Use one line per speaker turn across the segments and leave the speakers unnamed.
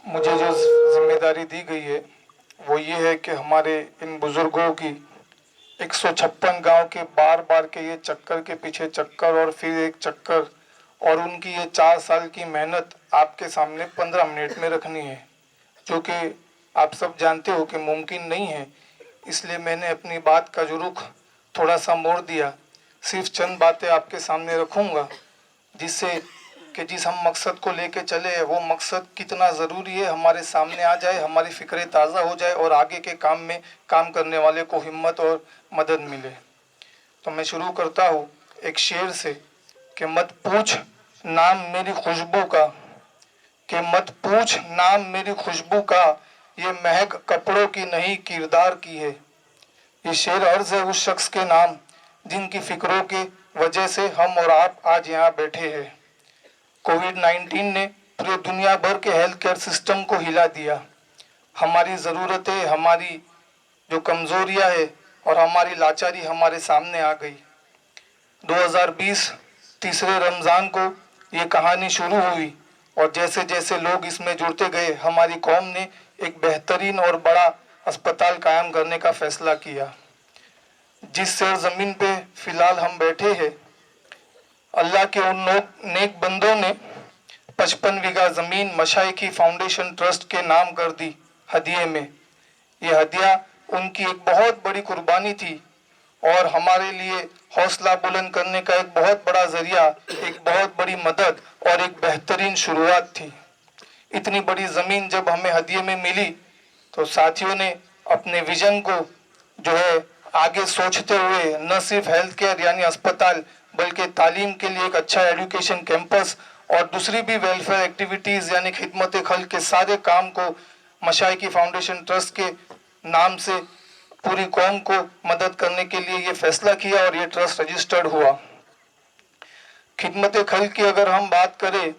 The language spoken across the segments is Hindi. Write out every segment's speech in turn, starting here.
मुझे जो जिम्मेदारी दी गई है वो ये है कि हमारे इन बुजुर्गों की 156 गांव के बार बार के ये चक्कर के पीछे चक्कर और फिर एक चक्कर और उनकी ये 4 साल की मेहनत आपके सामने 15 मिनट में रखनी है, जो कि आप सब जानते हो कि मुमकिन नहीं है। इसलिए मैंने अपनी बात का जो रुख थोड़ा सा मोड़ दिया। सिर्फ चंद बातें आपके सामने रखूंगा जिससे कि जिस हम मकसद को लेके चले हैं वो मकसद कितना ज़रूरी है हमारे सामने आ जाए, हमारी फ़िक्रें ताज़ा हो जाए और आगे के काम में काम करने वाले को हिम्मत और मदद मिले। तो मैं शुरू करता हूँ एक शेर से कि मत पूछ नाम मेरी खुशबू का, कि मत पूछ नाम मेरी खुशबू का, ये महक कपड़ों की नहीं किरदार की है। ये शेर अर्ज है उस शख्स के नाम जिनकी फिक्रों के वजह से हम और आप आज यहाँ बैठे हैं। कोविड-19 ने पूरे दुनिया भर के हेल्थ केयर सिस्टम को हिला दिया। हमारी ज़रूरतें, हमारी जो कमज़ोरियाँ है और हमारी लाचारी हमारे सामने आ गई। 2020 तीसरे रमज़ान को ये कहानी शुरू हुई और जैसे जैसे लोग इसमें जुड़ते गए हमारी कौम ने एक बेहतरीन और बड़ा अस्पताल कायम करने का फैसला किया। जिस सरजमीन पे फिलहाल हम बैठे हैं, अल्लाह के उन नेक बंदों ने 55 बीघा जमीन मशाइखी फाउंडेशन ट्रस्ट के नाम कर दी हदिये में। ये हदिया उनकी एक बहुत बड़ी कुर्बानी थी और हमारे लिए हौसला बुलंद करने का एक बहुत बड़ा जरिया, एक बहुत बड़ी मदद और एक बेहतरीन शुरुआत थी। इतनी बड़ी जमीन जब हमें हदिये में मिली तो साथियों ने अपने विजन को जो है आगे सोचते हुए न सिर्फ हेल्थ केयर यानी अस्पताल बल्कि तालीम के लिए एक अच्छा एजुकेशन कैंपस और दूसरी भी वेलफेयर एक्टिविटीज यानी खिदमत खल्क के सारे काम को मशाइखी फाउंडेशन ट्रस्ट के नाम से पूरी कौम को मदद करने के लिए ये फैसला किया और ये ट्रस्ट रजिस्टर्ड हुआ। खिदमत खल्क की अगर हम बात करें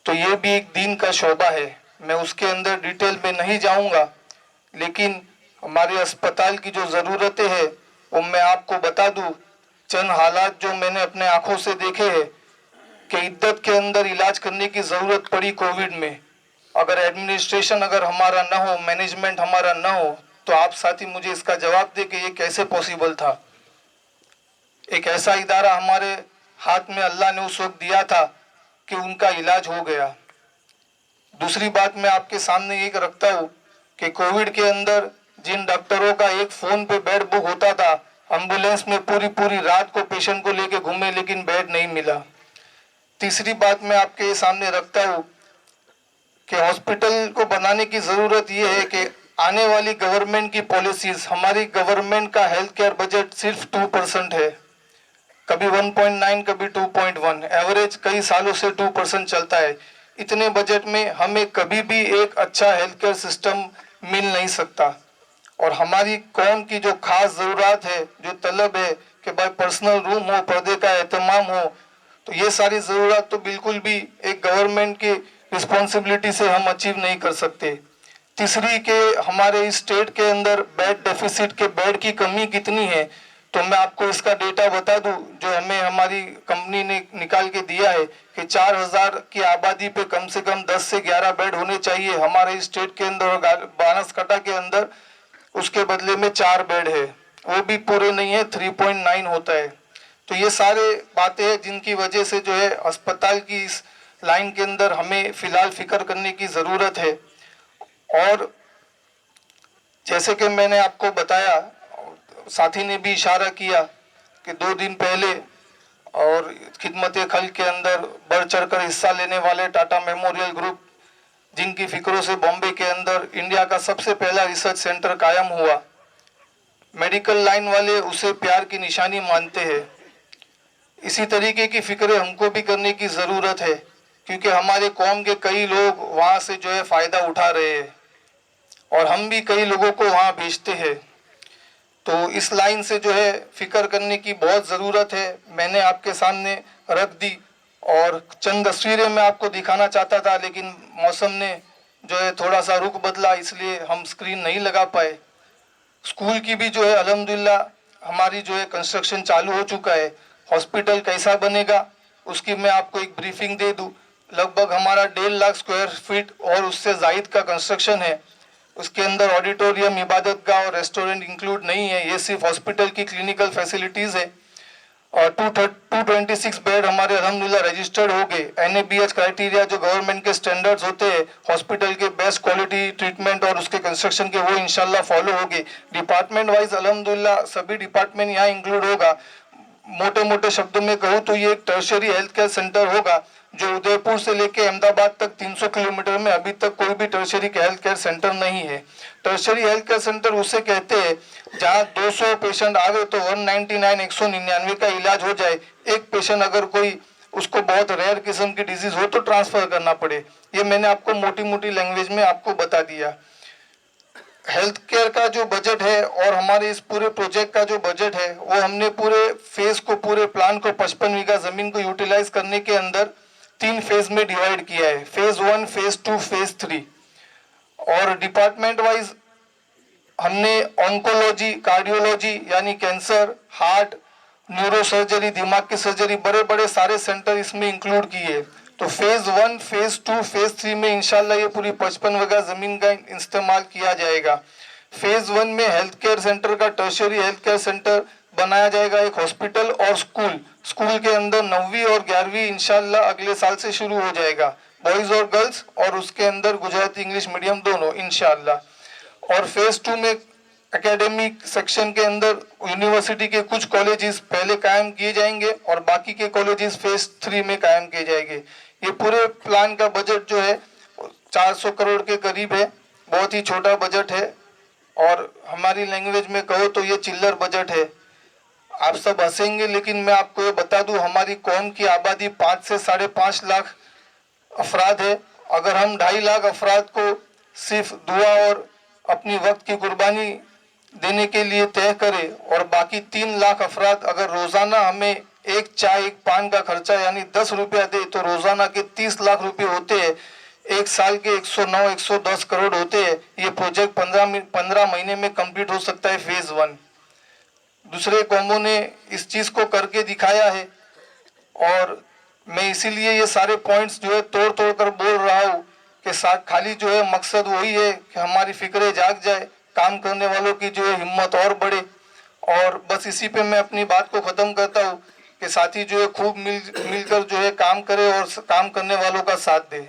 तो ये भी एक दीन का शोबा है। मैं उसके अंदर डिटेल में नहीं जाऊंगा, लेकिन हमारे अस्पताल की जो ज़रूरतें हैं वो मैं आपको बता दूं। चंद हालात जो मैंने अपने आंखों से देखे हैं कि इद्दत के अंदर इलाज करने की ज़रूरत पड़ी कोविड में। अगर एडमिनिस्ट्रेशन अगर हमारा ना हो, मैनेजमेंट हमारा ना हो, तो आप साथी मुझे इसका जवाब दे कि ये कैसे पॉसिबल था। एक ऐसा इदारा हमारे हाथ में अल्लाह ने उस वक्त दिया था कि उनका इलाज हो गया। दूसरी बात मैं आपके सामने ये रखता हूँ कि कोविड के अंदर जिन डॉक्टरों का एक फोन पे बेड बुक होता था, एम्बुलेंस में पूरी पूरी रात को पेशेंट को लेके घूमे लेकिन बेड नहीं मिला। तीसरी बात मैं आपके सामने रखता हूँ कि हॉस्पिटल को बनाने की जरूरत ये है कि आने वाली गवर्नमेंट की पॉलिसीज, हमारी गवर्नमेंट का हेल्थ केयर बजट सिर्फ 2% है, कभी 1.9 कभी 2.1, एवरेज कई सालों से 2% चलता है। इतने बजट में हमें कभी भी एक अच्छा हेल्थ केयर सिस्टम मिल नहीं सकता और हमारी कौम की जो खास ज़रूरत है, जो तलब है कि भाई पर्सनल रूम हो, पर्दे का एहतमाम हो, तो ये सारी ज़रूरत तो बिल्कुल भी एक गवर्नमेंट की रिस्पॉन्सिबिलिटी से हम अचीव नहीं कर सकते। तीसरी के हमारे स्टेट के अंदर बेड डेफिसिट के बेड की कमी कितनी है, तो मैं आपको इसका डेटा बता दूं जो हमें हमारी कंपनी ने निकाल के दिया है कि 4000 की आबादी पे कम से कम 10 से 11 बेड होने चाहिए हमारे स्टेट के अंदर और बनासकाठा के अंदर उसके बदले में 4 बेड है, वो भी पूरे नहीं है, 3.9 होता है। तो ये सारे बातें हैं जिनकी वजह से जो है अस्पताल की इस लाइन के अंदर हमें फिलहाल फिक्र करने की ज़रूरत है। और जैसे कि मैंने आपको बताया, साथी ने भी इशारा किया कि 2 दिन पहले और खिदमत खल्क के अंदर बढ़ चढ़कर हिस्सा लेने वाले टाटा मेमोरियल ग्रुप जिनकी फिक्रों से बॉम्बे के अंदर इंडिया का सबसे पहला रिसर्च सेंटर कायम हुआ, मेडिकल लाइन वाले उसे प्यार की निशानी मानते हैं। इसी तरीके की फिक्रें हमको भी करने की ज़रूरत है क्योंकि हमारे कौम के कई लोग वहाँ से जो है फ़ायदा उठा रहे हैं और हम भी कई लोगों को वहाँ भेजते हैं। तो इस लाइन से जो है फिक्र करने की बहुत ज़रूरत है। मैंने आपके सामने रख दी और चंद तस्वीरें मैं आपको दिखाना चाहता था, लेकिन मौसम ने जो है थोड़ा सा रुख बदला, इसलिए हम स्क्रीन नहीं लगा पाए। स्कूल की भी जो है अल्हम्दुलिल्लाह हमारी जो है कंस्ट्रक्शन चालू हो चुका है। हॉस्पिटल कैसा बनेगा उसकी मैं आपको एक ब्रीफिंग दे दूं लगभग हमारा 1.5 लाख स्क्वायर फीट और उससे जायद का कंस्ट्रक्शन है। उसके अंदर ऑडिटोरियम, इबादतगाह और रेस्टोरेंट इंक्लूड नहीं है, ये सिर्फ हॉस्पिटल की क्लिनिकल फैसिलिटीज है। और 226 बेड हमारे अल्हम्दुलिल्लाह रजिस्टर्ड हो गए। NABH क्राइटेरिया जो गवर्नमेंट के स्टैंडर्ड्स होते हैं हॉस्पिटल के बेस्ट क्वालिटी ट्रीटमेंट और उसके कंस्ट्रक्शन के, वो इंशाल्लाह फॉलो होंगे। डिपार्टमेंट वाइज अल्हम्दुलिल्लाह सभी डिपार्टमेंट यहाँ इंक्लूड होगा। मोटे मोटे शब्दों में कहूँ तो ये एक टर्शरी हेल्थ केयर सेंटर होगा जो उदयपुर से लेके अहमदाबाद तक 300 किलोमीटर में अभी तक कोई भी टर्शरी हेल्थ केयर सेंटर नहीं है। टर्शरी हेल्थ केयर सेंटर उसे कहते हैं जहाँ 200 पेशेंट आ गए तो 199 का इलाज हो जाए। एक पेशेंट अगर कोई उसको बहुत रेयर किस्म की डिजीज हो तो ट्रांसफर करना पड़े। ये मैंने आपको मोटी मोटी लैंग्वेज में आपको बता दिया। हेल्थ केयर का जो बजट है और हमारे इस पूरे प्रोजेक्ट का जो बजट है वो हमने पूरे फेज को, पूरे प्लान को 55 बीघा जमीन को यूटिलाइज करने के अंदर 3 फेज में डिवाइड किया है, फेज 1, फेज 2, फेज 3। और डिपार्टमेंट वाइज हमने ऑन्कोलॉजी, कार्डियोलॉजी यानी कैंसर, हार्ट, न्यूरो सर्जरी, दिमाग की सर्जरी, बड़े बड़े सारे सेंटर इसमें इंक्लूड किए। तो फेज 1, फेज 2, फेज 3 में इंशाल्लाह ये पूरी 55 बीघा जमीन का इस्तेमाल किया जाएगा। फेज 1 में हेल्थ केयर सेंटर का, टर्शियरी हेल्थ केयर सेंटर बनाया जाएगा, एक हॉस्पिटल और स्कूल। स्कूल के अंदर 9वीं और 11वीं इंशाल्लाह अगले साल से शुरू हो जाएगा, बॉयज और गर्ल्स, और उसके अंदर गुजराती इंग्लिश मीडियम दोनों इंशाल्लाह। और फेज 2 में एकेडमिक सेक्शन के अंदर यूनिवर्सिटी के कुछ कॉलेजेस पहले कायम किए जाएंगे और बाकी के कॉलेजेस फेज 3 में कायम किए जाएंगे। ये पूरे प्लान का बजट जो है 400 करोड़ के करीब है, बहुत ही छोटा बजट है। और हमारी लैंग्वेज में कहो तो ये चिल्लर बजट है। आप सब हंसेंगे लेकिन मैं आपको ये बता दूं, हमारी कौम की आबादी 5 से 5.5 लाख अफराद है। अगर हम 2.5 लाख अफराद को सिर्फ दुआ और अपनी वक्त की कुर्बानी देने के लिए तय करें और बाकी 3 लाख अफराद अगर रोजाना हमें एक चाय, एक पान का खर्चा यानी 10 रुपया दे तो रोजाना के 30 लाख रुपए होते हैं। एक साल के 109-110 करोड़ होते हैं। ये प्रोजेक्ट 15 महीने में कंप्लीट हो सकता है फेज 1। दूसरे कौमों ने इस चीज को करके दिखाया है और मैं इसीलिए ये सारे पॉइंट्स जो है तोड़ तोड़ कर बोल रहा हूँ कि साथ खाली जो है मकसद वही है कि हमारी फिक्रें जाग जाए, काम करने वालों की जो है हिम्मत और बढ़े। और बस इसी पे मैं अपनी बात को खत्म करता हूँ कि साथी जो है खूब मिलकर जो है काम करे और काम करने वालों का साथ दे।